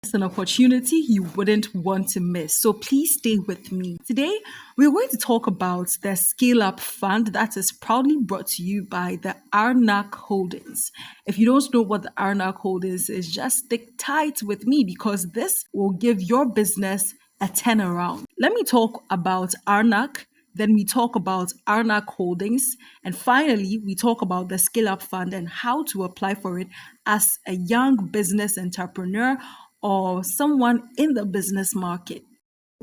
It's an opportunity you wouldn't want to miss. So please stay with me. Today, we're going to talk about the Scale Up Fund that is proudly brought to you by the RNAQ Holdings. If you don't know what the RNAQ Holdings is, just stick tight with me because this will give your business a turnaround. Let me talk about RNAQ. Then we talk about RNAQ Holdings. And finally, we talk about the Scale Up Fund and how to apply for it as a young business entrepreneur or someone in the business market.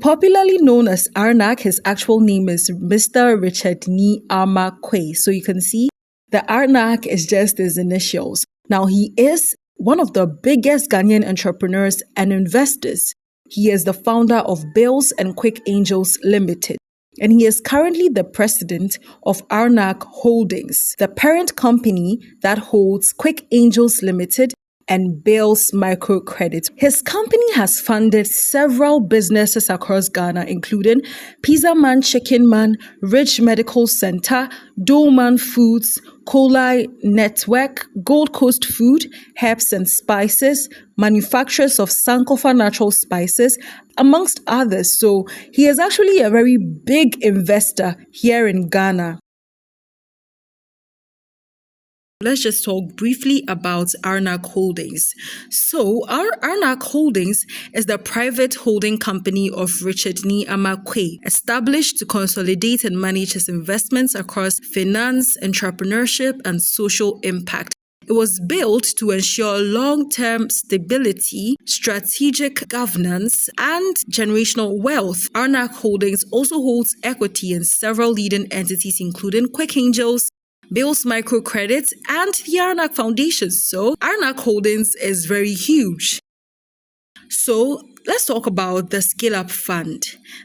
Popularly known as RNAQ, his actual name is Mr. Richard Nii Armah Quaye. So you can see the RNAQ is just his initials. Now, he is one of the biggest Ghanaian entrepreneurs and investors. He is the founder of Bills and Quick Angels Limited. And he is currently the president of RNAQ Holdings, the parent company that holds Quick Angels Limited and Bills Microcredit. His company has funded several businesses across Ghana, including Pizza Man, Chicken Man, Ridge Medical Center, Dolman Foods, Kolai Network, Gold Coast Food, Herbs and Spices, manufacturers of Sankofa natural spices, amongst others. So he is actually a very big investor here in Ghana. Let's just talk briefly about RNAQ Holdings. So, our RNAQ Holdings is the private holding company of Richard Nii Armah Quaye, established to consolidate and manage his investments across finance, entrepreneurship, and social impact. It was built to ensure long-term stability, strategic governance, and generational wealth. RNAQ Holdings also holds equity in several leading entities, including Quick Angels, Bills Microcredit, and the RNAQ Foundation. So, RNAQ Holdings is very huge. So, let's talk about the Scale Up Fund.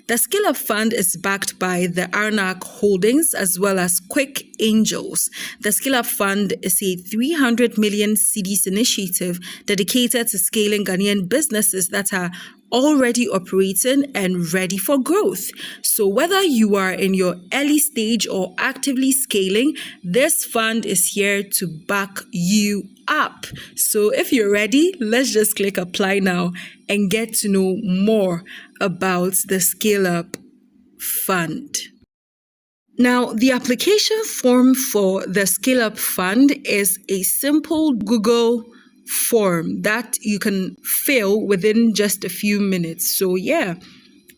The Scale Up Fund is backed by the RNAQ Holdings as well as Quick Angels. The Scale Up Fund is a 300 million cedis initiative dedicated to scaling Ghanaian businesses that are already operating and ready for growth. So whether you are in your early stage or actively scaling, this fund is here to back you up. So if you're ready, let's just click apply now and get to know more about the Scale Up Fund. Now, the application form for the Scale Up Fund is a simple Google form that you can fill within just a few minutes. So yeah,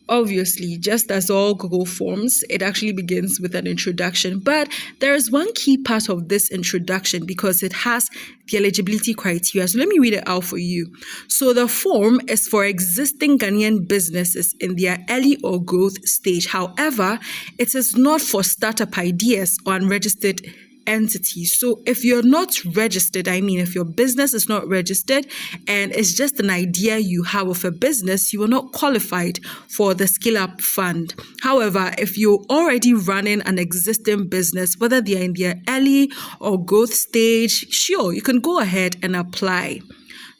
obviously, just as all Google forms, it actually begins with an introduction. But there is one key part of this introduction because it has the eligibility criteria. So let me read it out for you. So the form is for existing Ghanaian businesses in their early or growth stage. However, it is not for startup ideas or unregistered entities. So if you're not registered, if your business is not registered and it's just an idea you have of a business, you are not qualified for the Scale Up Fund. However, if you're already running an existing business, whether they're in their early or growth stage, sure, you can go ahead and apply.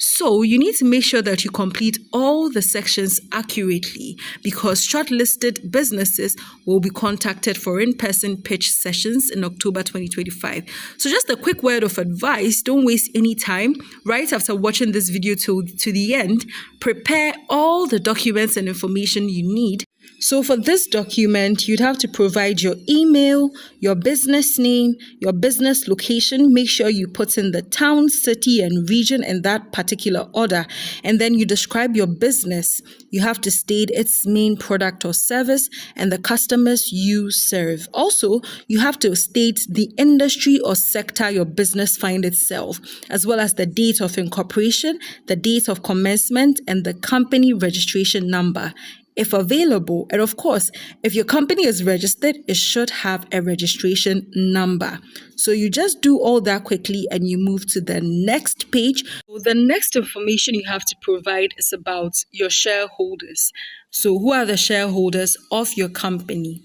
So you need to make sure that you complete all the sections accurately because shortlisted businesses will be contacted for in-person pitch sessions in October 2025. So just a quick word of advice, don't waste any time. Right after watching this video to the end, prepare all the documents and information you need. So for this document, you'd have to provide your email, your business name, your business location. Make sure you put in the town, city, and region in that particular order. And then you describe your business. You have to state its main product or service and the customers you serve. Also, you have to state the industry or sector your business finds itself, as well as the date of incorporation, the date of commencement, and the company registration number, if available. And of course, if your company is registered, it should have a registration number. So you just do all that quickly and you move to the next page. So the next information you have to provide is about your shareholders. So who are the shareholders of your company?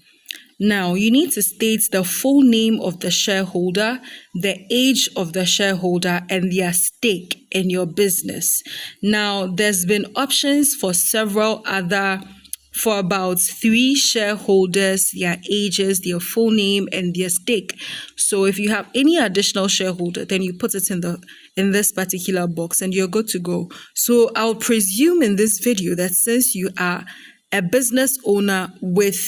Now, you need to state the full name of the shareholder, the age of the shareholder, and their stake in your business. Now, there's been options for for about 3 shareholders, their ages, their full name, and their stake. So if you have any additional shareholder, then you put it in in this particular box and you're good to go. So I'll presume in this video that since you are a business owner with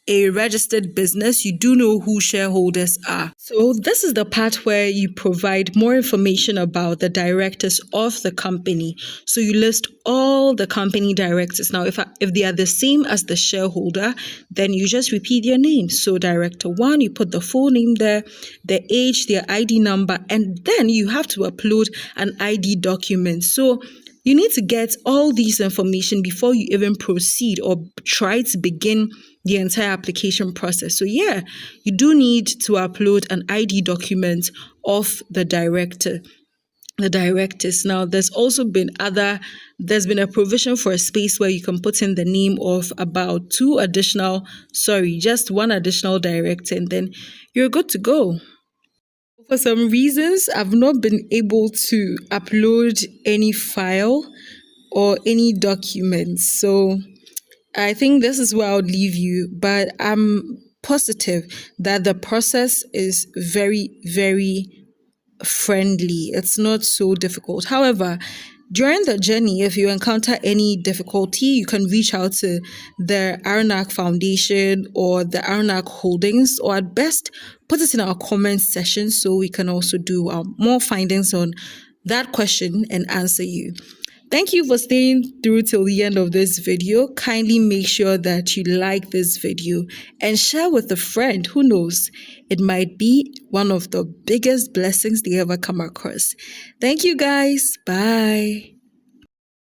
a registered business, you do know who shareholders are. So this is the part where you provide more information about the directors of the company. So you list all the company directors. Now, if they are the same as the shareholder, then you just repeat their names. So director 1, you put the full name there, their age, their ID number, and then you have to upload an ID document. So you need to get all these information before you even proceed or try to begin the entire application process. So yeah, you do need to upload an ID document of the directors. Now, there's been a provision for a space where you can put in the name of about just one additional director, and then you're good to go. For some reasons, I've not been able to upload any file or any documents. So I think this is where I'll leave you, but I'm positive that the process is very, very friendly. It's not so difficult. However, during the journey, if you encounter any difficulty, you can reach out to the RNAQ Foundation or the RNAQ Holdings, or at best, put it in our comments section so we can also do more findings on that question and answer you. Thank you for staying through till the end of this video. Kindly make sure that you like this video and share with a friend. Who knows? It might be one of the biggest blessings they ever come across. Thank you guys. Bye.